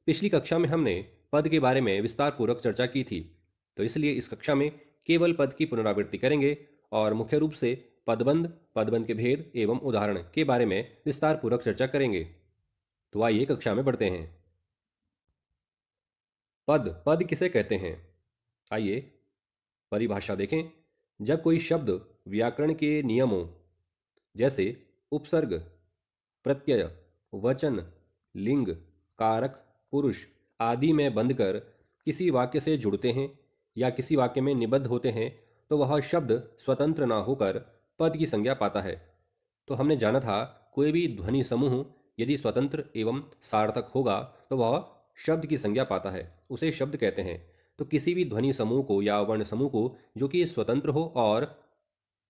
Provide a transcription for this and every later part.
पिछली कक्षा में हमने पद के बारे में विस्तार पूर्वक चर्चा की थी, तो इसलिए इस कक्षा में केवल पद की पुनरावृत्ति करेंगे और मुख्य रूप से पदबंध, पदबंध के भेद एवं उदाहरण के बारे में विस्तार पूर्वक चर्चा करेंगे। तो आइए कक्षा में बढ़ते हैं। पद पद किसे कहते हैं? आइए परिभाषा देखें। जब कोई शब्द व्याकरण के नियमों जैसे उपसर्ग, प्रत्यय, वचन, लिंग, कारक, पुरुष आदि में बंधकर किसी वाक्य से जुड़ते हैं या किसी वाक्य में निबद्ध होते हैं, तो वह शब्द स्वतंत्र ना होकर पद की संज्ञा पाता है। तो हमने जाना था कोई भी ध्वनि समूह यदि स्वतंत्र एवं सार्थक होगा तो वह शब्द की संज्ञा पाता है, उसे शब्द कहते हैं। तो किसी भी ध्वनि समूह को या वर्ण समूह को जो कि स्वतंत्र हो और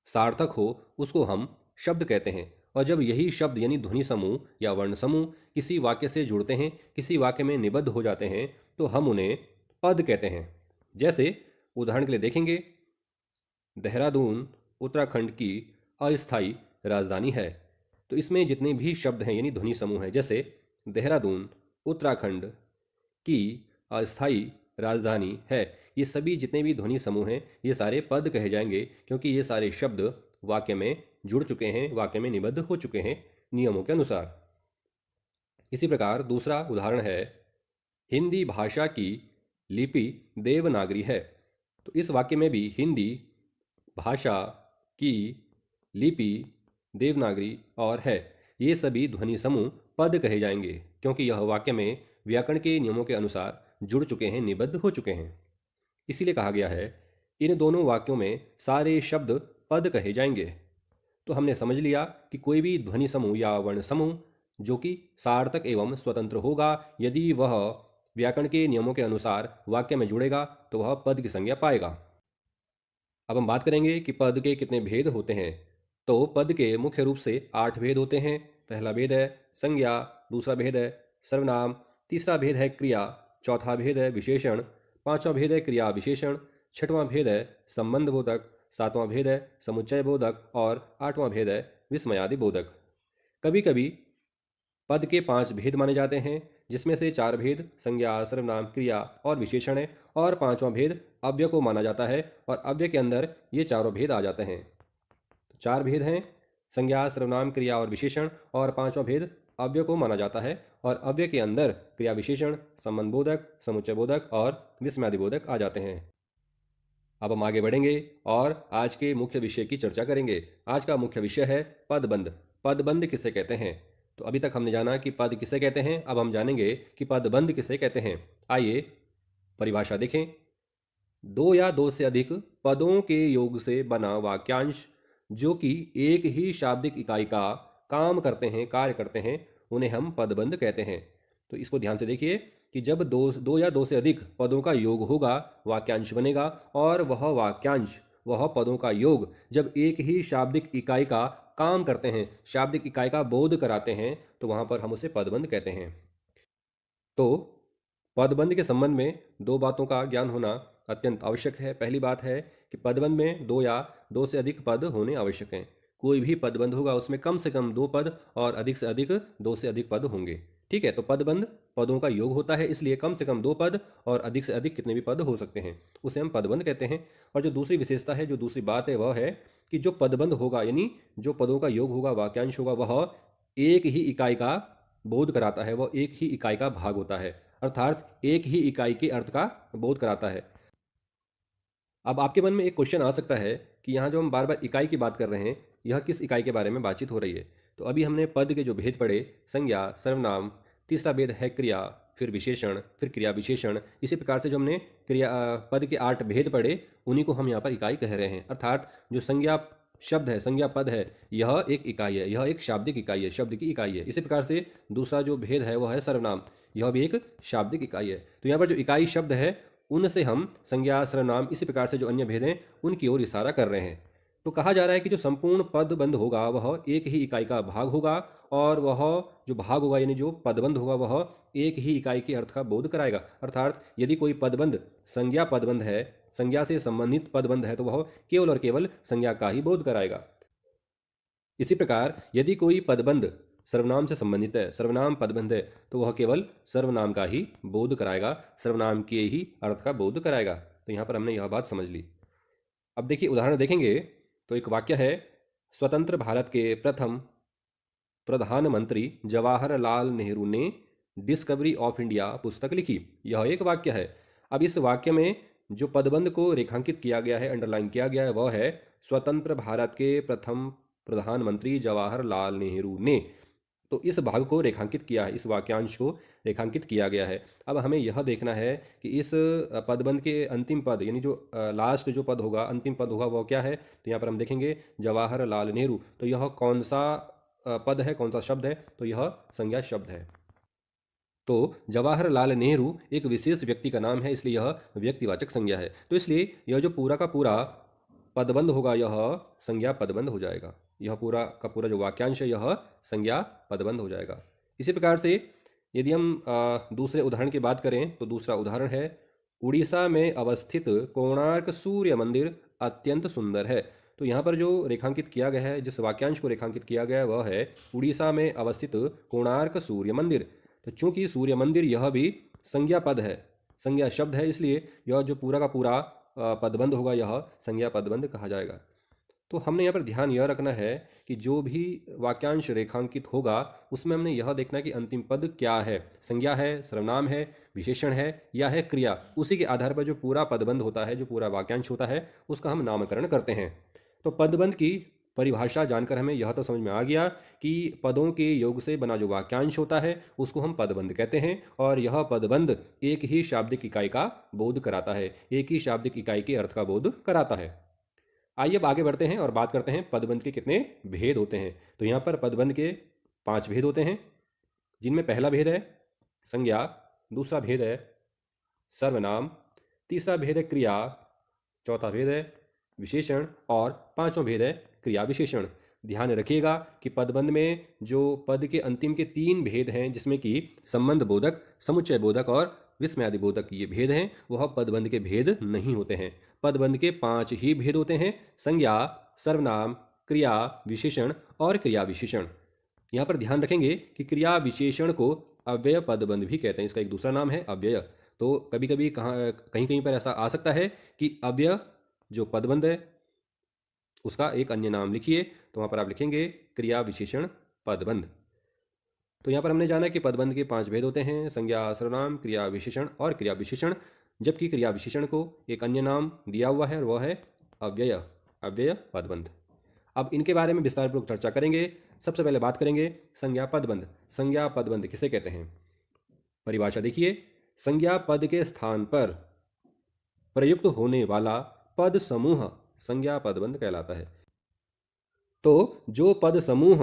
सार्थक हो उसको हम शब्द कहते हैं। और जब यही शब्द यानी ध्वनि समूह या वर्ण समूह किसी वाक्य से जुड़ते हैं, किसी वाक्य में निबद्ध हो जाते हैं, तो हम उन्हें पद कहते हैं। जैसे उदाहरण के लिए देखेंगे, देहरादून उत्तराखंड की अस्थायी राजधानी है। तो इसमें जितने भी शब्द हैं यानी ध्वनि समूह हैं, जैसे देहरादून उत्तराखंड की अस्थायी राजधानी है, ये सभी जितने भी ध्वनि समूह हैं ये सारे पद कहे जाएंगे, क्योंकि ये सारे शब्द वाक्य में जुड़ चुके हैं, वाक्य में निबद्ध हो चुके हैं नियमों के अनुसार। इसी प्रकार दूसरा उदाहरण है, हिंदी भाषा की लिपि देवनागरी है। तो इस वाक्य में भी हिंदी भाषा की लिपि देवनागरी और है, ये सभी ध्वनि समूह पद कहे जाएंगे, क्योंकि यह वाक्य में व्याकरण के नियमों के अनुसार जुड़ चुके हैं, निबद्ध हो चुके हैं। इसीलिए कहा गया है इन दोनों वाक्यों में सारे शब्द पद कहे जाएंगे। तो हमने समझ लिया कि कोई भी ध्वनि समूह या वर्ण समूह जो कि सार्थक एवं स्वतंत्र होगा, यदि वह व्याकरण के नियमों के अनुसार वाक्य में जुड़ेगा तो वह पद की संज्ञा पाएगा। अब हम बात करेंगे कि पद के कितने भेद होते हैं। तो पद के मुख्य रूप से 8 भेद होते हैं। पहला भेद है संज्ञा, दूसरा भेद है सर्वनाम, तीसरा भेद है क्रिया, चौथा भेद है विशेषण, पांचवा भेद है क्रिया विशेषण, छठवां भेद है संबंध बोधक, सातवां भेद है समुच्चय बोधक और आठवां भेद है विस्मयादि बोधक। कभी कभी पद के 5 भेद माने जाते हैं, जिसमें से 4 भेद संज्ञा, सर्वनाम, क्रिया और विशेषण है, और पांचवा भेद अव्यय को माना जाता है, और अव्यय के अंदर ये चारों भेद आ जाते हैं। तो 4 भेद हैं संज्ञा, सर्वनाम, क्रिया और विशेषण, और पांचवा भेद अव्यय को माना जाता है, और अव्यय के अंदर क्रिया विशेषण, संबंध बोधक, समुच्चय बोधक और विस्मयादि बोधक आ जाते हैं। अब हम आगे बढ़ेंगे और आज के मुख्य विषय की चर्चा करेंगे। आज का मुख्य विषय है पदबंध। पदबंध किसे कहते हैं? तो अभी तक हमने जाना कि पद किसे कहते हैं, अब हम जानेंगे कि पदबंध किसे कहते हैं। आइए परिभाषा देखें। दो या दो से अधिक पदों के योग से बना वाक्यांश जो कि एक ही शाब्दिक इकाई का काम करते हैं, कार्य करते हैं, उन्हें हम पदबंध कहते हैं। तो इसको ध्यान से देखिए कि जब दो या दो से अधिक पदों का योग होगा, वाक्यांश बनेगा, और वह वाक्यांश, वह पदों का योग जब एक ही शाब्दिक इकाई का काम करते हैं, शाब्दिक इकाई का बोध कराते हैं, तो वहां पर हम उसे पदबंध कहते हैं। तो पदबंध के संबंध में दो बातों का ज्ञान होना अत्यंत आवश्यक है। पहली बात है कि पदबंध में दो या दो से अधिक पद होने आवश्यक हैं। कोई भी पदबंध होगा उसमें कम से कम 2 पद और अधिक से अधिक 2 से अधिक पद होंगे। ठीक है, तो पदबंध पदों का योग होता है, इसलिए कम से कम 2 पद और अधिक से अधिक कितने भी पद हो सकते हैं, उसे हम पदबंध कहते हैं। और जो दूसरी विशेषता है, जो दूसरी बात है, वह है कि जो पदबंध होगा यानी जो पदों का योग होगा, वाक्यांश होगा, वह एक ही इकाई का बोध कराता है, वह एक ही इकाई का भाग होता है, अर्थात एक ही इकाई के अर्थ का बोध कराता है। अब आपके मन में एक क्वेश्चन आ सकता है कि यहाँ जो हम बार बार इकाई की बात कर रहे हैं, यह किस इकाई के बारे में बातचीत हो रही है? तो अभी हमने पद के जो भेद पढ़े, संज्ञा, सर्वनाम, तीसरा भेद है क्रिया, फिर विशेषण, फिर क्रिया विशेषण, इसी प्रकार से जो हमने पद के 8 भेद पढ़े, उन्हीं को हम यहाँ पर इकाई कह रहे हैं। अर्थात जो संज्ञा शब्द है, संज्ञा पद है, यह एक इकाई है, यह एक शाब्दिक इकाई है, शब्द की इकाई है। इसी प्रकार से दूसरा जो भेद है वह है सर्वनाम, यह भी एक शाब्दिक इकाई है। तो यहाँ पर जो इकाई शब्द है उनसे हम संज्ञा, सर्वनाम, इसी प्रकार से जो अन्य भेद हैं उनकी ओर इशारा कर रहे हैं। तो कहा जा रहा है कि जो संपूर्ण पदबंध होगा वह एक ही इकाई का भाग होगा, और वह जो भाग होगा यानी जो पदबंध होगा वह एक ही इकाई के अर्थ का बोध कराएगा। अर्थात यदि कोई पदबंध संज्ञा पदबंध है, संज्ञा से संबंधित पदबंध है, तो वह केवल और केवल संज्ञा का ही बोध कराएगा। इसी प्रकार यदि कोई पदबंध सर्वनाम से संबंधित है, सर्वनाम पदबंध है, तो वह केवल सर्वनाम का ही बोध कराएगा, सर्वनाम के ही अर्थ का बोध कराएगा। तो यहाँ पर हमने यह बात समझ ली। अब देखिए उदाहरण देखेंगे तो एक वाक्य है, स्वतंत्र भारत के प्रथम प्रधानमंत्री जवाहरलाल नेहरू ने डिस्कवरी ऑफ इंडिया पुस्तक लिखी। यह एक वाक्य है। अब इस वाक्य में जो पदबंध को रेखांकित किया गया है, अंडरलाइन किया गया है, वह है स्वतंत्र भारत के प्रथम प्रधानमंत्री जवाहरलाल नेहरू ने। तो इस भाग को रेखांकित किया है, इस वाक्यांश को रेखांकित किया गया है। अब हमें यह देखना है कि इस पदबंध के अंतिम पद यानी जो लास्ट जो पद होगा, अंतिम पद होगा, वह क्या है। तो यहाँ पर हम देखेंगे जवाहरलाल नेहरू, तो यह कौन सा पद है, कौन सा शब्द है, तो यह संज्ञा शब्द है। तो जवाहरलाल नेहरू एक विशेष व्यक्ति का नाम है, इसलिए यह व्यक्तिवाचक संज्ञा है। तो इसलिए यह जो पूरा का पूरा पदबंध होगा यह संज्ञा पदबंध हो जाएगा। यह पूरा का पूरा जो वाक्यांश है यह संज्ञा पदबंध हो जाएगा। इसी प्रकार से यदि हम दूसरे उदाहरण की बात करें तो दूसरा उदाहरण है, उड़ीसा में अवस्थित कोणार्क सूर्य मंदिर अत्यंत सुंदर है। तो यहाँ पर जो रेखांकित किया गया है, जिस वाक्यांश को रेखांकित किया गया है वह है उड़ीसा में अवस्थित कोणार्क सूर्य मंदिर। तो चूंकि सूर्य मंदिर यह भी संज्ञा पद है, संज्ञा शब्द है, इसलिए यह जो पूरा का पूरा पदबंध होगा यह संज्ञा पदबंध कहा जाएगा। तो हमने यहाँ पर ध्यान यह रखना है कि जो भी वाक्यांश रेखांकित होगा उसमें हमने यह देखना है कि अंतिम पद क्या है, संज्ञा है, सर्वनाम है, विशेषण है या है क्रिया। उसी के आधार पर जो पूरा पदबंध होता है, जो पूरा वाक्यांश होता है, उसका हम नामकरण करते हैं। तो पदबंध की परिभाषा जानकर हमें यह तो समझ में आ गया कि पदों के योग से बना जो वाक्यांश होता है उसको हम पदबंध कहते हैं, और यह पदबंध एक ही शाब्दिक इकाई का बोध कराता है, एक ही शाब्दिक इकाई के अर्थ का बोध कराता है। आइए अब आगे बढ़ते हैं और बात करते हैं पदबंध के कितने भेद होते हैं। तो यहाँ पर पदबंध के 5 भेद होते हैं, जिनमें पहला भेद है संज्ञा, दूसरा भेद है सर्वनाम, तीसरा भेद है क्रिया, चौथा भेद है विशेषण और पांचवा भेद है क्रिया विशेषण। ध्यान रखिएगा कि पदबंध में जो पद के अंतिम के 3 भेद हैं, जिसमें कि संबंध बोधक, समुच्चय बोधक और विस्मयादि बोधक ये भेद हैं, वह पदबंध के भेद नहीं होते हैं। पदबंध के 5 ही भेद होते हैं, संज्ञा, सर्वनाम, क्रिया विशेषण और क्रिया विशेषण। यहाँ पर ध्यान रखेंगे कि क्रिया विशेषण को अव्यय पदबंध भी कहते हैं, इसका एक दूसरा नाम है अव्यय। तो कभी कभी कहीं कहीं पर ऐसा आ सकता है कि अव्यय जो पदबंध है उसका एक अन्य नाम लिखिए, तो वहाँ पर आप लिखेंगे क्रिया विशेषण पदबंध। तो यहाँ पर हमने जाना कि पदबंध के 5 भेद होते हैं, संज्ञा, सर्वनाम, क्रिया विशेषण और क्रिया विशेषण, जबकि क्रिया विशेषण को एक अन्य नाम दिया हुआ है और वह है अव्यय, अव्यय पदबंध। अब इनके बारे में विस्तारपूर्वक चर्चा करेंगे। सबसे पहले बात करेंगे संज्ञा पदबंध। संज्ञा पदबंध किसे कहते हैं? परिभाषा देखिए, संज्ञा पद के स्थान पर प्रयुक्त होने वाला पद समूह संज्ञा पदबंध कहलाता है। तो जो पद समूह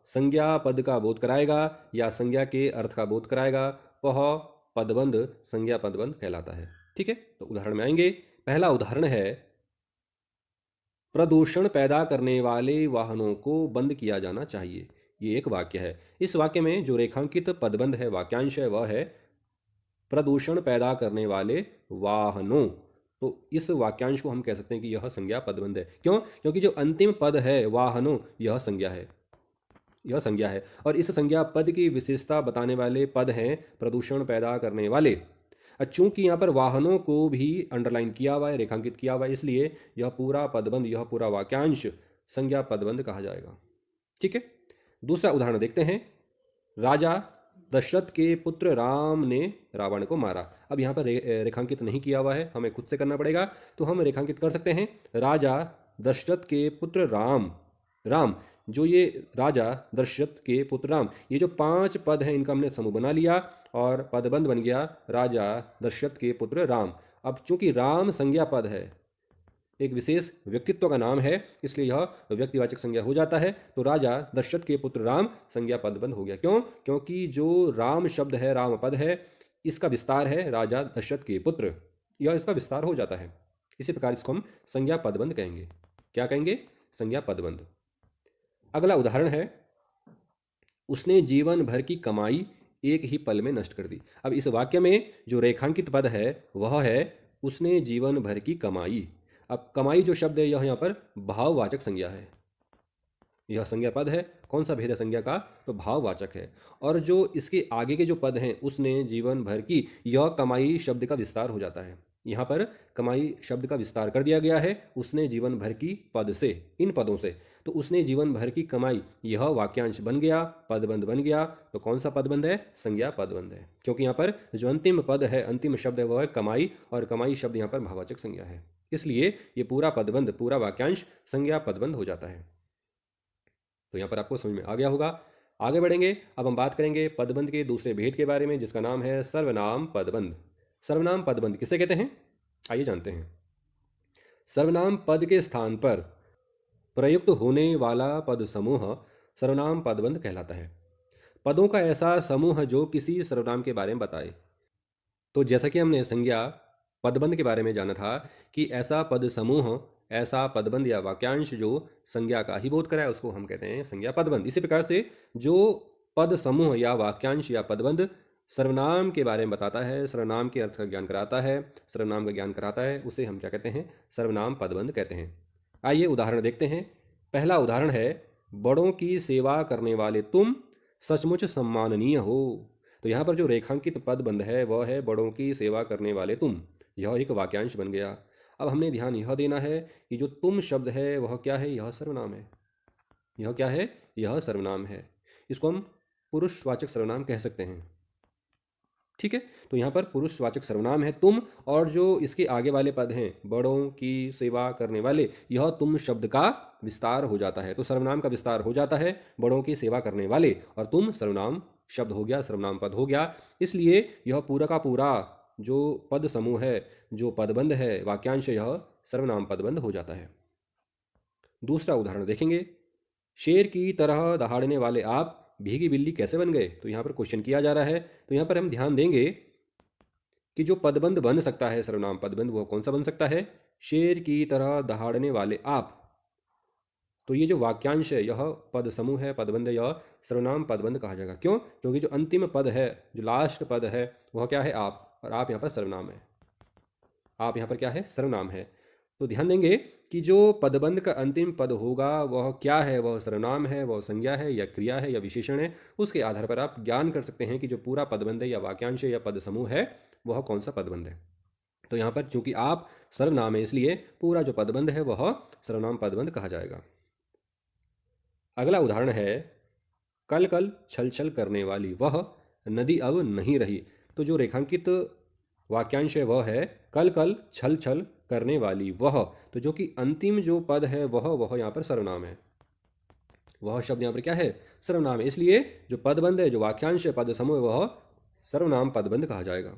संज्ञा पद का बोध कराएगा या संज्ञा के अर्थ का बोध कराएगा वह पदबंध संज्ञा पदबंध कहलाता है। ठीक है, तो उदाहरण में आएंगे। पहला उदाहरण है, प्रदूषण पैदा करने वाले वाहनों को बंद किया जाना चाहिए। ये एक वाक्य है। इस वाक्य में जो रेखांकित पदबंध है, वाक्यांश है, वह है प्रदूषण पैदा करने वाले वाहनों। तो इस वाक्यांश को हम कह सकते हैं कि यह संज्ञा पदबंध है। क्यों? क्योंकि जो अंतिम पद है वाहनों, यह संज्ञा है, यह संज्ञा है, और इस संज्ञा पद की विशेषता बताने वाले पद हैं प्रदूषण पैदा करने वाले। चूंकि यहाँ पर वाहनों को भी अंडरलाइन किया हुआ है, रेखांकित किया हुआ है, इसलिए यह पूरा पदबंध, यह पूरा वाक्यांश संज्ञा पदबंध कहा जाएगा। ठीक है, दूसरा उदाहरण देखते हैं। राजा दशरथ के पुत्र राम ने रावण को मारा। अब यहाँ पर रेखांकित नहीं किया हुआ है, हमें खुद से करना पड़ेगा, तो हम रेखांकित कर सकते हैं। राजा दशरथ के पुत्र राम, राम जो ये राजा दशरथ के पुत्र राम, ये जो 5 पद हैं इनका हमने समूह बना लिया और पदबंध बन गया राजा दशरथ के पुत्र राम। अब चूंकि राम संज्ञा पद है, एक विशेष व्यक्तित्व का नाम है, इसलिए यह व्यक्तिवाचक संज्ञा हो जाता है। तो राजा दशरथ के पुत्र राम संज्ञा पदबंध हो गया। क्यों? क्योंकि जो राम शब्द है, राम पद है, इसका विस्तार है राजा दशरथ के पुत्र, यह इसका विस्तार हो जाता है। इसी प्रकार इसको हम संज्ञा पदबंध कहेंगे। क्या कहेंगे? संज्ञा पदबंध। अगला उदाहरण है, उसने जीवन भर की कमाई एक ही पल में नष्ट कर दी। अब इस वाक्य में जो रेखांकित पद है वह है उसने जीवन भर की कमाई। अब कमाई जो शब्द है यह यहाँ पर भाववाचक संज्ञा है। यह संज्ञा पद है। कौन सा भेद है संज्ञा का? तो भाववाचक है। और जो इसके आगे के जो पद हैं उसने जीवन भर की, यह कमाई शब्द का विस्तार हो जाता है। यहाँ पर कमाई शब्द का विस्तार कर दिया गया है, उसने जीवन भर की पद से, इन पदों से। तो उसने जीवन भर की कमाई, यह वाक्यांश बन गया, पदबंध बन गया। तो कौन सा पदबंध है? संज्ञा पदबंध है, क्योंकि यहाँ पर जो अंतिम पद है, अंतिम शब्द है, वह है कमाई, और कमाई शब्द यहाँ पर भाववाचक संज्ञा है। इसलिए ये पूरा पदबंध, पूरा वाक्यांश संज्ञा पदबंध हो जाता है। तो यहाँ पर आपको समझ में आ गया होगा। आगे बढ़ेंगे, अब हम बात करेंगे पदबंध के दूसरे भेद के बारे में, जिसका नाम है सर्वनाम पदबंध। सर्वनाम पदबंध किसे कहते हैं? आइए जानते हैं। सर्वनाम पद के स्थान पर प्रयुक्त होने वाला पद समूह सर्वनाम पदबंध कहलाता है। पदों का ऐसा समूह जो किसी सर्वनाम के बारे में बताए। तो जैसा कि हमने संज्ञा पदबंध के बारे में जाना था कि ऐसा पद समूह, ऐसा पदबंध या वाक्यांश जो संज्ञा का ही बोध कराए, उसको हम कहते हैं संज्ञा पदबंध। इसी प्रकार से जो पद समूह या वाक्यांश या पदबंध सर्वनाम के बारे में बताता है, सर्वनाम के अर्थ का ज्ञान कराता है, सर्वनाम का ज्ञान कराता है, उसे हम क्या कहते हैं? सर्वनाम पदबंध कहते हैं। आइए उदाहरण देखते हैं। पहला उदाहरण है, बड़ों की सेवा करने वाले तुम सचमुच सम्माननीय हो। तो यहाँ पर जो रेखांकित पदबंध है वह है बड़ों की सेवा करने वाले तुम। यह एक वाक्यांश बन गया। अब हमने ध्यान यह देना है कि जो तुम शब्द है वह क्या है? यह सर्वनाम है। यह क्या है? यह सर्वनाम है। इसको हम पुरुषवाचक सर्वनाम कह सकते हैं। ठीक है, तो यहाँ पर पुरुषवाचक सर्वनाम है तुम, और जो इसके आगे वाले पद हैं बड़ों की सेवा करने वाले, यह तुम शब्द का विस्तार हो जाता है। तो सर्वनाम का विस्तार हो जाता है, बड़ों की सेवा करने वाले, और तुम सर्वनाम शब्द हो गया, सर्वनाम पद हो गया। इसलिए यह पूरा का पूरा जो पद समूह है, जो पदबंध है, वाक्यांश, यह सर्वनाम पदबंध हो जाता है। दूसरा उदाहरण देखेंगे। शेर की तरह दहाड़ने वाले आप भीगी बिल्ली कैसे बन गए? तो यहाँ पर क्वेश्चन किया जा रहा है। तो यहाँ पर हम ध्यान देंगे कि जो पदबंध बन सकता है, सर्वनाम पदबंध, वो कौन सा बन सकता है? शेर की तरह दहाड़ने वाले आप। तो ये जो वाक्यांश है यह पद समूह है, पदबंध है, यह सर्वनाम पदबंध कहा जाएगा। क्यों? क्योंकि जो अंतिम पद है, जो लास्ट पद है, वह क्या है? आप, और आप यहाँ पर सर्वनाम है। आप यहाँ पर क्या है? सर्वनाम है। तो ध्यान देंगे कि जो पदबंध का अंतिम पद होगा वह क्या है? वह सर्वनाम है, वह संज्ञा है, या क्रिया है, या विशेषण है। उसके आधार पर आप ज्ञान कर सकते हैं कि जो पूरा पदबंध है, या वाक्यांश है, या पद समूह है, वह कौन सा पदबंध है। तो यहाँ पर चूंकि आप सर्वनाम है, इसलिए पूरा जो पदबंध है वह सर्वनाम पदबंध कहा जाएगा। अगला उदाहरण है, कल कल छल छल करने वाली वह नदी अब नहीं रही। तो जो रेखांकित वाक्यांश है वह है कल कल छल छल करने वाली वह। तो जो कि अंतिम जो पद है वह यहाँ पर सर्वनाम है। वह शब्द यहाँ पर क्या है? सर्वनाम है। इसलिए जो पदबंध है, जो वाक्यांश है, पद समूह, वह सर्वनाम पदबंध कहा जाएगा।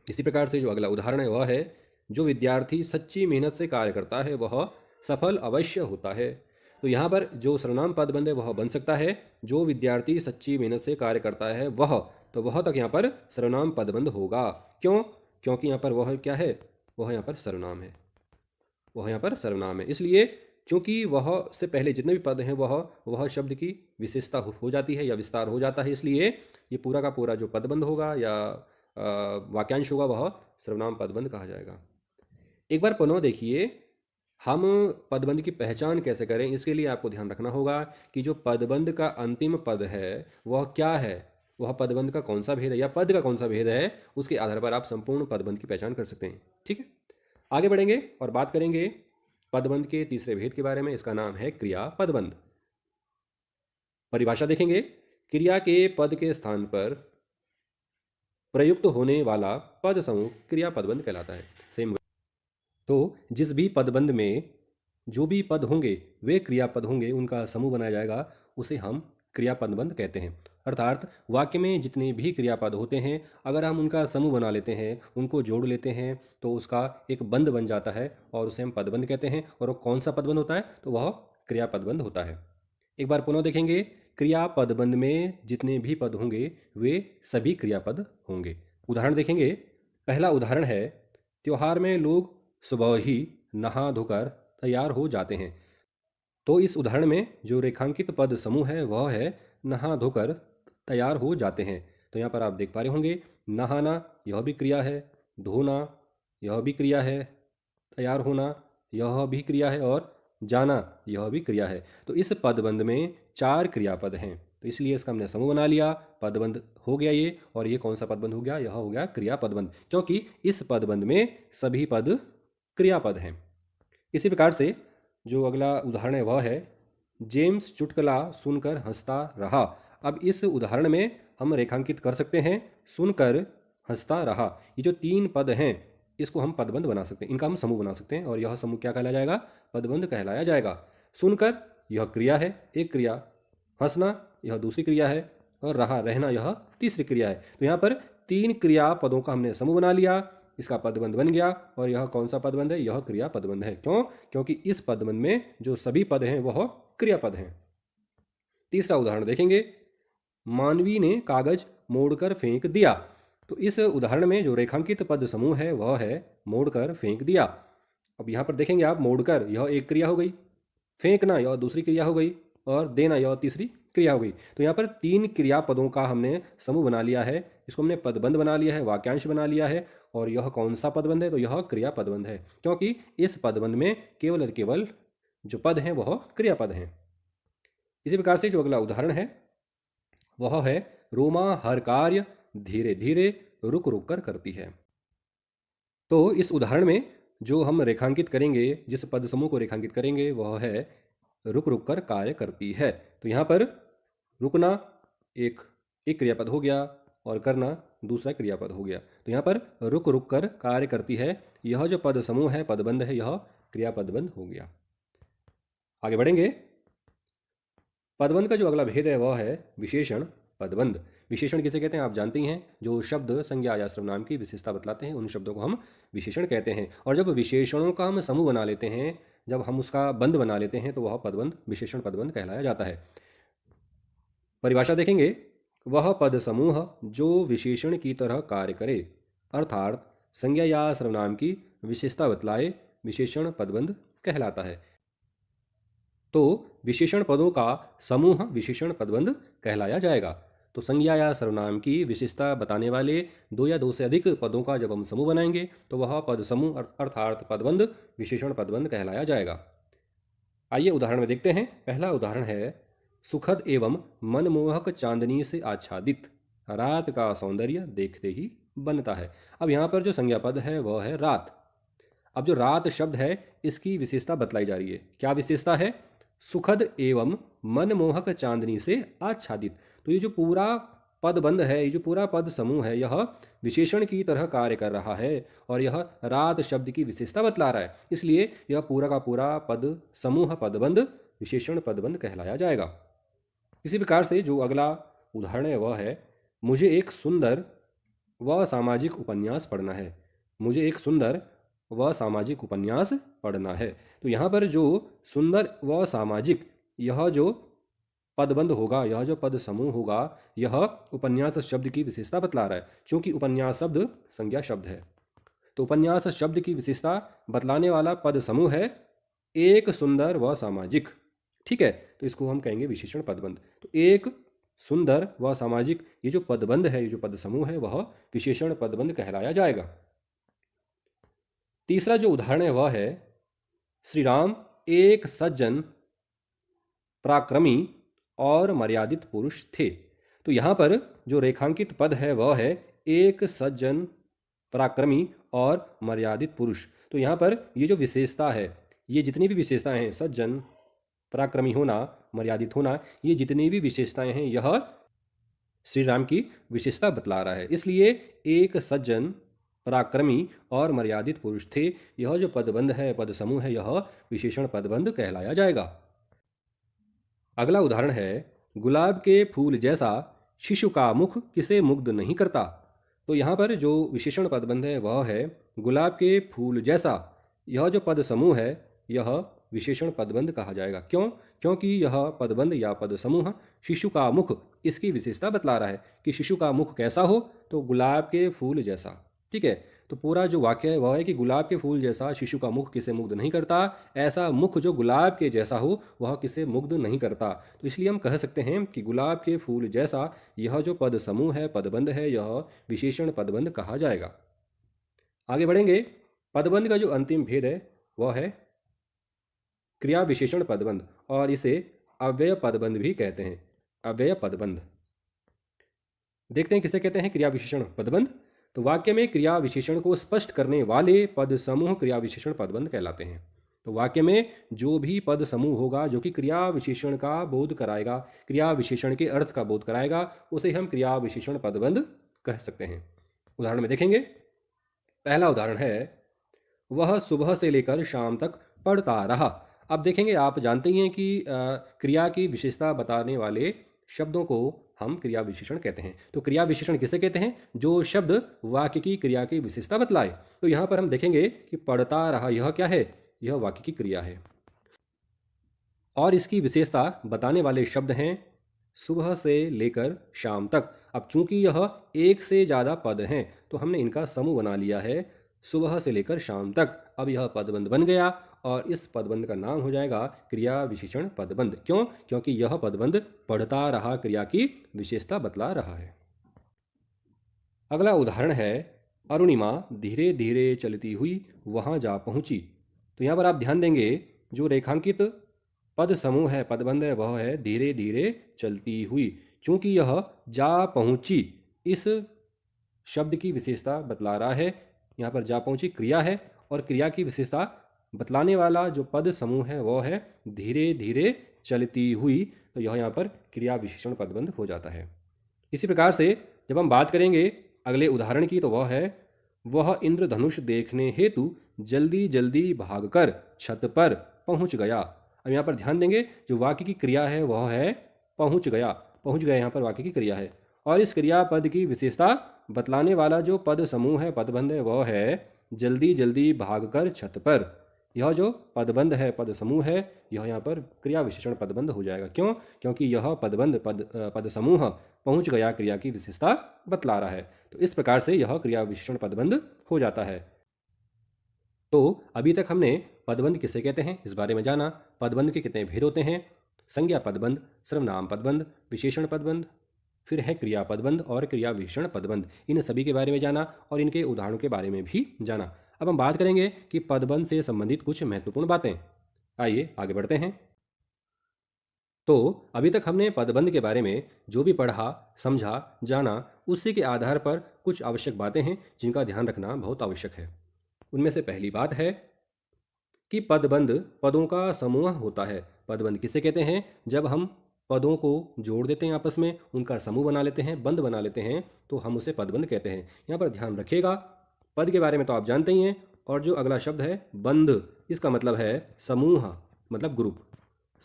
इसी प्रकार से जो अगला उदाहरण है वह है, जो विद्यार्थी सच्ची मेहनत से कार्य करता है वह सफल अवश्य होता है। तो यहाँ पर जो सर्वनाम पदबंध है वह बन सकता है, जो विद्यार्थी सच्ची मेहनत से कार्य करता है वह। तो वह तक यहाँ पर सर्वनाम पदबंध होगा। क्यों? क्योंकि यहाँ पर वह क्या है? वह यहाँ पर सर्वनाम है। वह यहाँ पर सर्वनाम है। इसलिए चूंकि वह से पहले जितने भी पद हैं वह शब्द की विशेषता हो जाती है, या विस्तार हो जाता है। इसलिए ये पूरा का पूरा जो पदबंध होगा या वाक्यांश होगा वह सर्वनाम पदबंध कहा जाएगा। एक बार पुनः देखिए, हम पदबंध की पहचान कैसे करें, इसके लिए आपको ध्यान रखना होगा कि जो पदबंध का अंतिम पद है वह क्या है, वह पदबंध का कौन सा भेद है, या पद का कौन सा भेद है, उसके आधार पर आप संपूर्ण पदबंध की पहचान कर सकते हैं। ठीक है, आगे बढ़ेंगे और बात करेंगे पदबंध के तीसरे भेद के बारे में। इसका नाम है क्रिया पदबंध। परिभाषा देखेंगे। क्रिया के पद के स्थान पर प्रयुक्त होने वाला पद समूह क्रिया पदबंध कहलाता है। सेम। तो जिस भी पदबंध में जो भी पद होंगे वे क्रियापद होंगे, उनका समूह बनाया जाएगा, उसे हम क्रियापदबंध कहते हैं। अर्थात वाक्य में जितने भी क्रियापद होते हैं, अगर हम उनका समूह बना लेते हैं, उनको जोड़ लेते हैं, तो उसका एक बंध बन जाता है और उसे हम पदबंध कहते हैं। और वो कौन सा पदबंध होता है? तो वह क्रियापदबंध होता है। एक बार पुनः देखेंगे, क्रियापदबंध में जितने भी पद होंगे वे सभी क्रियापद होंगे। उदाहरण देखेंगे। पहला उदाहरण है, त्योहार में लोग सुबह ही नहा धोकर तैयार हो जाते हैं। तो इस उदाहरण में जो रेखांकित पद समूह है वह है नहा धोकर तैयार हो जाते हैं। तो यहाँ पर आप देख पा रहे होंगे, नहाना यह भी क्रिया है, धोना यह भी क्रिया है, तैयार होना यह भी क्रिया है, और जाना यह भी क्रिया है। तो इस पदबंध में 4 क्रियापद हैं, तो इसलिए इसका हमने समूह बना लिया, पदबंध हो गया ये। और ये कौन सा पदबंध हो गया? यह हो गया क्रिया पदबंध, क्योंकि इस पदबंध में सभी पद क्रियापद हैं। इसी प्रकार से जो अगला उदाहरण है वह है, जेम्स चुटकुला सुनकर हंसता रहा। अब इस उदाहरण में हम रेखांकित कर सकते हैं सुनकर हंसता रहा। ये जो 3 पद हैं इसको हम पदबंध बना सकते हैं, इनका हम समूह बना सकते हैं, और यह समूह क्या कहलाया जाएगा? पदबंध कहलाया जाएगा। सुनकर यह क्रिया है, एक क्रिया, हंसना यह दूसरी क्रिया है, और रहा रहना यह तीसरी क्रिया है। तो यहाँ पर 3 क्रिया पदों का हमने समूह बना लिया, इसका पदबंध बन गया। और यह कौन सा पदबंध है? यह क्रिया पदबंध है। क्यों? क्योंकि इस पदबंध में जो सभी पद हैं वह क्रियापद हैं। तीसरा उदाहरण देखेंगे, मानवी ने कागज मोड़कर फेंक दिया। तो इस उदाहरण में जो रेखांकित पद समूह है वह है मोड़कर फेंक दिया। अब यहाँ पर देखेंगे आप, मोड़कर यह एक क्रिया हो गई, फेंकना यह दूसरी क्रिया हो गई, और देना यह तीसरी क्रिया हो गई। तो यहाँ पर 3 क्रियापदों का हमने समूह बना लिया है, इसको हमने पदबंध बना लिया है, वाक्यांश बना लिया है। और यह कौन सा पदबंध है? तो यह क्रिया पदबंध है, क्योंकि इस पदबंध में केवल और केवल जो पद हैं वह क्रियापद हैं। इसी प्रकार से जो अगला उदाहरण है वह है, रोमा हर कार्य धीरे धीरे रुक रुक कर करती है। तो इस उदाहरण में जो हम रेखांकित करेंगे, जिस पद समूह को रेखांकित करेंगे वह है रुक रुक कर कार्य करती है। तो यहाँ पर रुकना एक क्रियापद हो गया, और करना दूसरा क्रियापद हो गया। तो यहाँ पर रुक रुक कर कार्य करती है, यह जो पद समूह है, पदबंध है, यह क्रियापदबंध हो गया। आगे बढ़ेंगे। पदबंध का जो अगला भेद है वह है विशेषण पदबंध। विशेषण किसे कहते हैं आप जानते ही हैं, जो शब्द संज्ञा या सर्वनाम की विशेषता बतलाते हैं उन शब्दों को हम विशेषण कहते हैं। और जब विशेषणों का हम समूह बना लेते हैं, जब हम उसका बंध बना लेते हैं, तो वह पदबंध विशेषण पदबंध कहलाया जाता है। परिभाषा देखेंगे, वह पद समूह जो विशेषण की तरह कार्य करे, अर्थात संज्ञा या सर्वनाम की विशेषता बतलाए, विशेषण पदबंध कहलाता है। तो विशेषण पदों का समूह विशेषण पदबंध कहलाया जाएगा। तो संज्ञा या सर्वनाम की विशेषता बताने वाले 2 या 2 से अधिक पदों का जब हम समूह बनाएंगे तो वह पद समूह अर्थात पदबंध विशेषण पदबंध कहलाया जाएगा। आइए उदाहरण में देखते हैं। पहला उदाहरण है, सुखद एवं मनमोहक चांदनी से आच्छादित, रात का सौंदर्य देखते ही बनता है। अब यहाँ पर जो संज्ञा पद है वह है रात। अब जो रात शब्द है इसकी विशेषता बतलाई जा रही है। क्या विशेषता है? सुखद एवं मनमोहक चांदनी से आच्छादित। तो ये जो पूरा पदबंध है, ये जो पूरा पद समूह है, यह विशेषण की तरह कार्य कर रहा है और यह रात शब्द की विशेषता बतला रहा है। इसलिए यह पूरा का पूरा पद समूह पदबंध विशेषण पदबंध कहलाया जाएगा। इसी प्रकार से जो अगला उदाहरण है वह है, मुझे एक सुंदर व सामाजिक उपन्यास पढ़ना है। मुझे एक सुंदर व सामाजिक उपन्यास पढ़ना है। तो यहाँ पर जो सुंदर व सामाजिक, यह जो पदबंध होगा, यह जो पद समूह होगा, यह उपन्यास शब्द की विशेषता बतला रहा है। चूंकि उपन्यास शब्द संज्ञा शब्द है, तो उपन्यास शब्द की विशेषता बतलाने वाला पद समूह है एक सुंदर व सामाजिक। ठीक है, तो इसको हम कहेंगे विशेषण पदबंध। तो एक सुंदर व सामाजिक, ये जो पदबंध है, ये जो पद समूह है, वह विशेषण पदबंध कहलाया जाएगा। तीसरा जो उदाहरण है वह है, श्री राम एक सज्जन पराक्रमी और मर्यादित पुरुष थे। तो यहाँ पर जो रेखांकित पद है वह है एक सज्जन पराक्रमी और मर्यादित पुरुष। तो यहाँ पर ये जो विशेषता है, ये जितनी भी विशेषताएं हैं, सज्जन, पराक्रमी होना, मर्यादित होना, ये जितनी भी विशेषताएं हैं, यह श्री राम की विशेषता बतला रहा है। इसलिए एक सज्जन पराक्रमी और मर्यादित पुरुष थे, यह जो पदबंध है, पद समूह है, यह विशेषण पदबंध कहलाया जाएगा। अगला उदाहरण है, गुलाब के फूल जैसा शिशु का मुख किसे मुग्ध नहीं करता। तो यहाँ पर जो विशेषण पदबंध है वह है गुलाब के फूल जैसा। यह जो पद समूह है यह विशेषण पदबंध कहा जाएगा। क्यों? क्योंकि यह पदबंध या पद समूह शिशु का मुख, इसकी विशेषता बतला रहा है कि शिशु का मुख कैसा हो, तो गुलाब के फूल जैसा। ठीक है, तो पूरा जो वाक्य है वह है कि गुलाब के फूल जैसा शिशु का मुख किसे मुग्ध नहीं करता। ऐसा मुख जो गुलाब के जैसा हो वह किसे मुग्ध नहीं करता। तो इसलिए हम कह सकते हैं कि गुलाब के फूल जैसा, यह जो पद समूह है, पदबंध है, यह विशेषण पदबंध कहा जाएगा। आगे बढ़ेंगे। पदबंध का जो अंतिम भेद है वह है क्रिया विशेषण पदबंध, और इसे अव्यय पदबंध भी कहते हैं। अव्यय पदबंध देखते हैं किसे कहते हैं, क्रिया विशेषण पदबंध। तो वाक्य में क्रिया विशेषण को स्पष्ट करने वाले पद समूह क्रिया विशेषण पदबंध कहलाते हैं। तो वाक्य में जो भी पद समूह होगा जो कि क्रिया विशेषण का बोध कराएगा, क्रिया विशेषण के अर्थ का बोध कराएगा, उसे हम क्रिया विशेषण पदबंध कह सकते हैं। उदाहरण में देखेंगे। पहला उदाहरण है, वह सुबह से लेकर शाम तक पढ़ता रहा। अब देखेंगे, आप जानते ही हैं कि क्रिया की विशेषता बताने वाले शब्दों को हम क्रिया विशेषण कहते हैं। तो क्रिया विशेषण किसे कहते हैं? जो शब्द वाक्य की क्रिया की विशेषता बतलाए। तो यहाँ पर हम देखेंगे कि पढ़ता रहा, यह क्या है? यह वाक्य की क्रिया है, और इसकी विशेषता बताने वाले शब्द हैं सुबह से लेकर शाम तक। अब चूंकि यह एक से ज़्यादा पद हैं तो हमने इनका समूह बना लिया है, सुबह से लेकर शाम तक। अब यह पदबंध बन गया और इस पदबंध का नाम हो जाएगा क्रिया विशेषण पदबंध। क्यों? क्योंकि यह पदबंध पढ़ता रहा क्रिया की विशेषता बतला रहा है। अगला उदाहरण है, अरुणिमा धीरे धीरे चलती हुई वहां जा पहुंची। तो यहाँ पर आप ध्यान देंगे, जो रेखांकित पद समूह है, पदबंध है, वह है धीरे धीरे चलती हुई। चूंकि यह जा पहुंची इस शब्द की विशेषता बतला रहा है, यहाँ पर जा पहुंची क्रिया है, और क्रिया की विशेषता बतलाने वाला जो पद समूह है वह है धीरे धीरे चलती हुई। तो यह यहाँ पर क्रिया विशेषण पदबंध हो जाता है। इसी प्रकार से जब हम बात करेंगे अगले उदाहरण की, तो वह है, वह इंद्रधनुष देखने हेतु जल्दी जल्दी भागकर छत पर पहुंच गया। अब यहाँ पर ध्यान देंगे, जो वाक्य की क्रिया है वह है पहुंच गया। पहुंच गया यहाँ पर वाक्य की क्रिया है, और इस क्रियापद की विशेषता बतलाने वाला जो पद समूह है, पदबंध है, वह है जल्दी जल्दी भागकर छत पर। यह जो पदबंध है, पद समूह है, यह यहाँ पर क्रिया विशेषण पदबंध हो जाएगा। क्यों? क्योंकि यह पदबंध पद समूह पहुंच गया क्रिया की विशेषता बतला रहा है। तो इस प्रकार से यह क्रिया विशेषण पदबंध हो जाता है। तो अभी तक हमने पदबंध किसे कहते हैं इस बारे में जाना। पदबंध के कितने भेद होते हैं? संज्ञा पदबंध, सर्वनाम पदबंध, विशेषण पदबंध, फिर है क्रिया पदबंध और क्रिया विशेषण पदबंध। इन सभी के बारे में जाना और इनके उदाहरणों के बारे में भी जाना। अब हम बात करेंगे कि पदबंध से संबंधित कुछ महत्वपूर्ण बातें। आइए आगे बढ़ते हैं। तो अभी तक हमने पदबंध के बारे में जो भी पढ़ा, समझा, जाना, उसी के आधार पर कुछ आवश्यक बातें हैं जिनका ध्यान रखना बहुत आवश्यक है। उनमें से पहली बात है कि पदबंध पदों का समूह होता है। पदबंध किसे कहते हैं? जब हम पदों को जोड़ देते हैं, आपस में उनका समूह बना लेते हैं, बंध बना लेते हैं, तो हम उसे पदबंध कहते हैं। यहाँ पर ध्यान रखिएगा, पद के बारे में तो आप जानते ही हैं, और जो अगला शब्द है बंध, इसका मतलब है समूह, मतलब ग्रुप।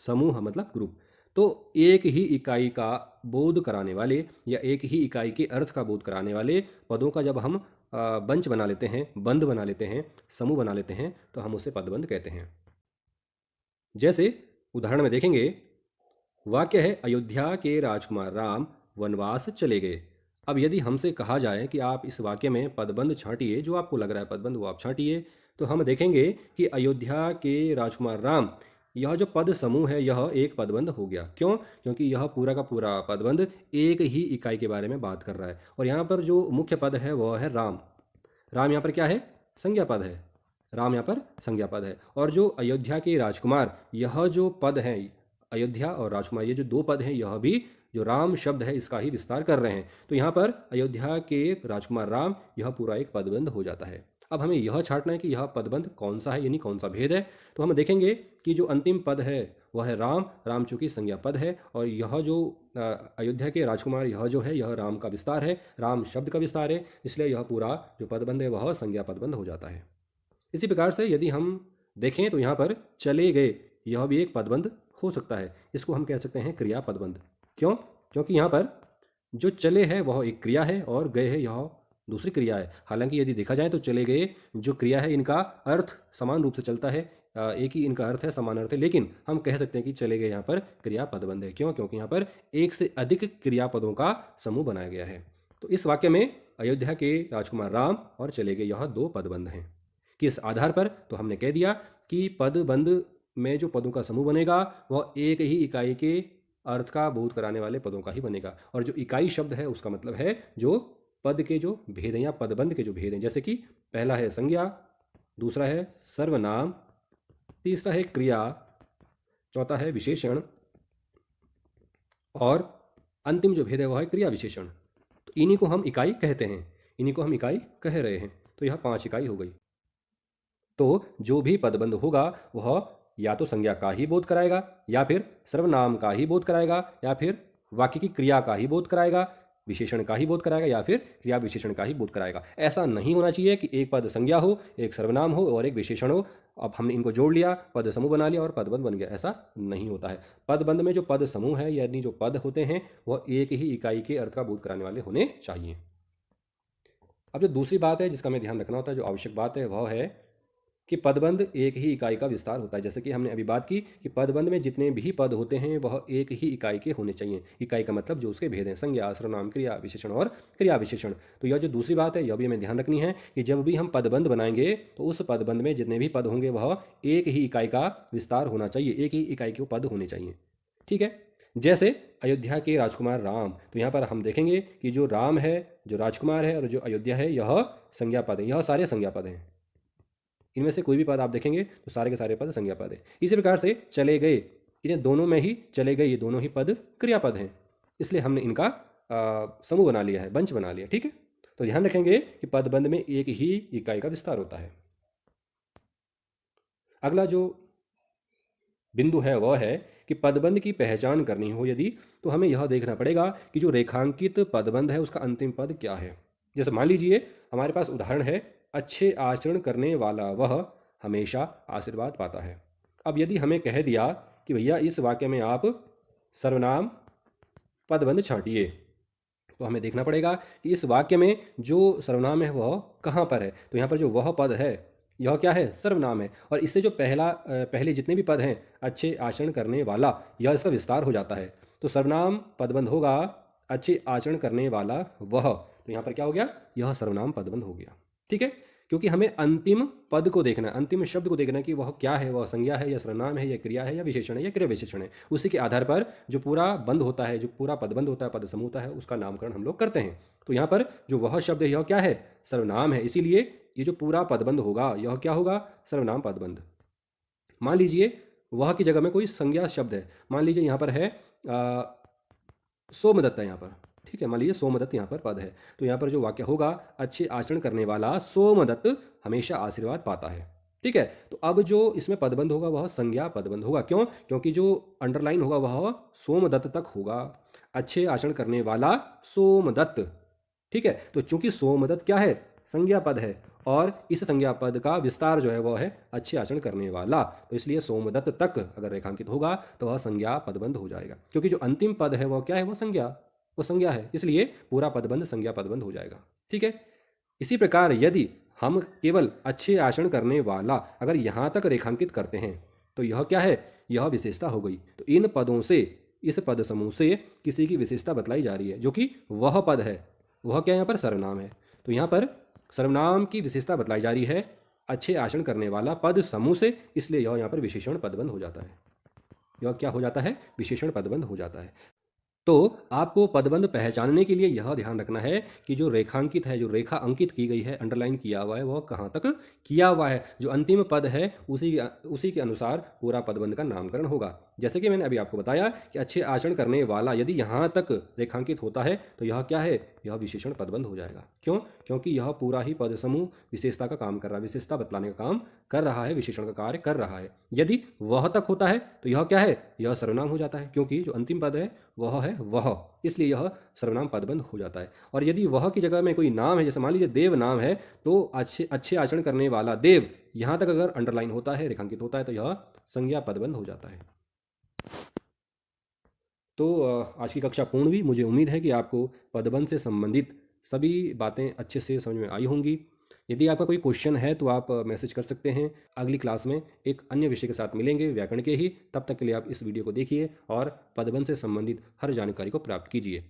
समूह मतलब ग्रुप। तो एक ही इकाई का बोध कराने वाले या एक ही इकाई के अर्थ का बोध कराने वाले पदों का जब हम बंच बना लेते हैं, बंध बना लेते हैं, समूह बना लेते हैं, तो हम उसे पदबंध कहते हैं। जैसे उदाहरण में देखेंगे, वाक्य है, अयोध्या के राजकुमार राम वनवास चले गए। अब यदि हमसे कहा जाए कि आप इस वाक्य में पदबंध छांटिए, जो आपको लग रहा है पदबंध वो आप छांटिए, तो हम देखेंगे कि अयोध्या के राजकुमार राम, यह जो पद समूह है यह एक पदबंध हो गया। क्यों? क्योंकि यह पूरा का पूरा पदबंध एक ही इकाई के बारे में बात कर रहा है, और यहाँ पर जो मुख्य पद है वह है राम। राम यहाँ पर क्या है? संज्ञा पद है। राम यहाँ पर संज्ञा पद है। और जो अयोध्या के राजकुमार, यह जो पद है, अयोध्या और राजकुमार, ये जो दो पद हैं, यह भी जो राम शब्द है इसका ही विस्तार कर रहे हैं। तो यहाँ पर अयोध्या के राजकुमार राम, यह पूरा एक पदबंध हो जाता है। अब हमें यह छांटना है कि यह पदबंध कौन सा है, यानी कौन सा भेद है। तो हम देखेंगे कि जो अंतिम पद है वह है राम। राम चूंकि संज्ञा पद है, और यह जो अयोध्या के राजकुमार, यह जो है यह राम का विस्तार है, राम शब्द का विस्तार है, इसलिए यह पूरा जो पदबंध है वह संज्ञा पदबंध हो जाता है। इसी प्रकार से यदि हम देखें तो यहाँ पर चले गए, यह भी एक पदबंध हो सकता है। इसको हम कह सकते हैं क्रिया पदबंध। क्यों? क्योंकि यहाँ पर जो चले है वह एक क्रिया है और गए है यह दूसरी क्रिया है। हालांकि यदि देखा जाए तो चले गए जो क्रिया है, इनका अर्थ समान रूप से चलता है, एक ही इनका अर्थ है, समान अर्थ है, लेकिन हम कह सकते हैं कि चले गए यहाँ पर क्रिया पदबंध है। क्यों? क्योंकि यहाँ पर एक से अधिक क्रियापदों का समूह बनाया गया है। तो इस वाक्य में अयोध्या के राजकुमार राम और चले गए, यह दो पदबंध हैं। किस आधार पर? तो हमने कह दिया कि पदबंध में जो पदों का समूह बनेगा वह एक ही इकाई के अर्थ का बोध कराने वाले पदों का ही बनेगा। और जो इकाई शब्द है उसका मतलब है जो पद के जो भेद हैं या पदबंध के जो भेद हैं, जैसे कि पहला है संज्ञा, दूसरा है सर्वनाम, तीसरा है क्रिया, चौथा है विशेषण, और अंतिम जो भेद है वह है क्रिया विशेषण। तो इन्हीं को हम इकाई कहते हैं, इन्हीं को हम इकाई कह रहे हैं। तो यह 5 इकाई हो गई। तो जो भी पदबंध होगा वह या तो संज्ञा का ही बोध कराएगा, या फिर सर्वनाम का ही बोध कराएगा, या फिर वाक्य की क्रिया का ही बोध कराएगा, विशेषण का ही बोध कराएगा, या फिर क्रिया विशेषण का ही बोध कराएगा। ऐसा नहीं होना चाहिए कि एक पद संज्ञा हो, एक सर्वनाम हो और एक विशेषण हो, अब हमने इनको जोड़ लिया, पद समूह बना लिया और पदबंध बन गया। ऐसा नहीं होता है। पदबंध में जो पद समूह है यानी जो पद होते हैं वह एक ही इकाई के अर्थ का बोध कराने वाले होने चाहिए। अब जो दूसरी बात है जिसका हमें ध्यान रखना होता है, जो आवश्यक बात है वह है कि पदबंध एक ही इकाई का विस्तार होता है। जैसे कि हमने अभी बात की कि पदबंध में जितने भी पद होते हैं वह एक ही इकाई के होने चाहिए। इकाई का मतलब जो उसके भेद हैं, संज्ञा, सर्वनाम, क्रिया विशेषण और क्रिया विशेषण। तो यह जो दूसरी बात है यह भी हमें ध्यान रखनी है कि जब भी हम पदबंध बनाएंगे तो उस पदबंध में जितने भी पद होंगे वह एक ही इकाई का विस्तार होना चाहिए, एक ही इकाई के पद होने चाहिए। ठीक है। जैसे अयोध्या के राजकुमार राम, तो यहाँ पर हम देखेंगे कि जो राम है, जो राजकुमार है और जो अयोध्या है यह संज्ञा पद है, यह सारे संज्ञा पद हैं। इनमें से कोई भी पद आप देखेंगे तो सारे के सारे पद संज्ञा पद है। इसी प्रकार से चले गए, इन्हें दोनों में ही चले गए, ये दोनों ही पद क्रियापद हैं, इसलिए हमने इनका समूह बना लिया है, बंच बना लिया। ठीक है। तो ध्यान रखेंगे कि पदबंध में एक ही इकाई का विस्तार होता है। अगला जो बिंदु है वह है कि पदबंध की पहचान करनी हो यदि, तो हमें यह देखना पड़ेगा कि जो रेखांकित पदबंध है उसका अंतिम पद क्या है। जैसे मान लीजिए हमारे पास उदाहरण है, अच्छे आचरण करने वाला वह हमेशा आशीर्वाद पाता है। अब यदि हमें कह दिया कि भैया इस वाक्य में आप सर्वनाम पदबंध छांटिए, तो हमें देखना पड़ेगा कि इस वाक्य में जो सर्वनाम है वह कहाँ पर है। तो यहाँ पर जो वह पद है यह क्या है, सर्वनाम है, और इससे जो पहले जितने भी पद हैं, अच्छे आचरण करने वाला, यह इसका विस्तार हो जाता है। तो सर्वनाम पदबंध होगा अच्छे आचरण करने वाला वह, तो यहाँ पर क्या हो गया, यह सर्वनाम पदबंध हो गया। ठीक है। क्योंकि हमें अंतिम पद को देखना है, अंतिम शब्द को देखना है कि वह क्या है, वह संज्ञा है या सर्वनाम है या क्रिया है या विशेषण है या क्रिया विशेषण है। उसी के आधार पर जो पूरा बंद होता है, जो पूरा पदबंध होता है, पद समूह होता है, उसका नामकरण हम लोग करते हैं। तो यहाँ पर जो वह शब्द है यह क्या है, सर्वनाम है, इसीलिए ये जो पूरा पदबंध होगा यह क्या होगा, सर्वनाम पदबंध। मान लीजिए वह की जगह में कोई संज्ञा शब्द है, मान लीजिए यहाँ पर है सोमदत्त है यहाँ पर। ठीक है। मान लीजिए सोमदत्त यहाँ पर पद है, तो यहाँ पर जो वाक्य होगा, अच्छे आचरण करने वाला सोमदत्त हमेशा आशीर्वाद पाता है। ठीक है। तो अब जो इसमें पदबंध होगा वह संज्ञा पदबंध होगा। क्यों? क्योंकि जो अंडरलाइन होगा वह सोमदत्त तक होगा, अच्छे आचरण करने वाला सोमदत्त। ठीक है। तो चूंकि सोमदत्त क्या है, संज्ञा पद है, और इस संज्ञा पद का विस्तार जो है वह है अच्छे आचरण करने वाला, तो इसलिए सोमदत्त तक अगर रेखांकित होगा तो वह संज्ञा पदबंध हो जाएगा। क्योंकि जो अंतिम पद है वह क्या है, वो संज्ञा है, इसलिए पूरा पदबंध संज्ञा पदबंध हो जाएगा। ठीक है। इसी प्रकार यदि हम केवल अच्छे आचरण करने वाला अगर यहाँ तक रेखांकित करते हैं तो यह क्या है, यह विशेषता हो गई। तो इन पदों से, इस पद समूह से किसी की विशेषता बतलाई जा रही है, जो कि वह पद है, वह क्या यहाँ पर सर्वनाम है। तो यहाँ पर सर्वनाम की विशेषता बतलाई जा रही है अच्छे आचरण करने वाला पद समूह से, इसलिए यह यहाँ पर विशेषण पदबंध हो जाता है। यह क्या हो जाता है, विशेषण पदबंध हो जाता है। तो आपको पदबंध पहचानने के लिए यह ध्यान रखना है कि जो रेखांकित है, जो रेखा अंकित की गई है, अंडरलाइन किया हुआ है, वह कहाँ तक किया हुआ है। जो अंतिम पद है उसी के अनुसार पूरा पदबंध का नामकरण होगा। जैसे कि मैंने अभी आपको बताया कि अच्छे आचरण करने वाला यदि यहाँ तक रेखांकित होता है तो यह क्या है, यह विशेषण पदबंध हो जाएगा। क्यों? क्योंकि यह पूरा ही पद समूह विशेषता का काम कर रहा है, विशेषता बतलाने का काम कर रहा है, विशेषण का कार्य कर रहा है। यदि वह तक होता है तो यह क्या है, यह सर्वनाम हो जाता है, क्योंकि जो अंतिम पद है वह है वह, इसलिए यह सर्वनाम पदबंध हो जाता है। और यदि वह की जगह में कोई नाम है, जैसे मान लीजिए देव नाम है, तो अच्छे आचरण करने वाला देव, यहाँ तक अगर अंडरलाइन होता है, रेखांकित होता है, तो यह संज्ञा पदबंध हो जाता है। तो आज की कक्षा पूर्ण हुई। मुझे उम्मीद है कि आपको पदबंध से संबंधित सभी बातें अच्छे से समझ में आई होंगी। यदि आपका कोई क्वेश्चन है तो आप मैसेज कर सकते हैं। अगली क्लास में एक अन्य विषय के साथ मिलेंगे, व्याकरण के ही। तब तक के लिए आप इस वीडियो को देखिए और पदबंध से संबंधित हर जानकारी को प्राप्त कीजिए।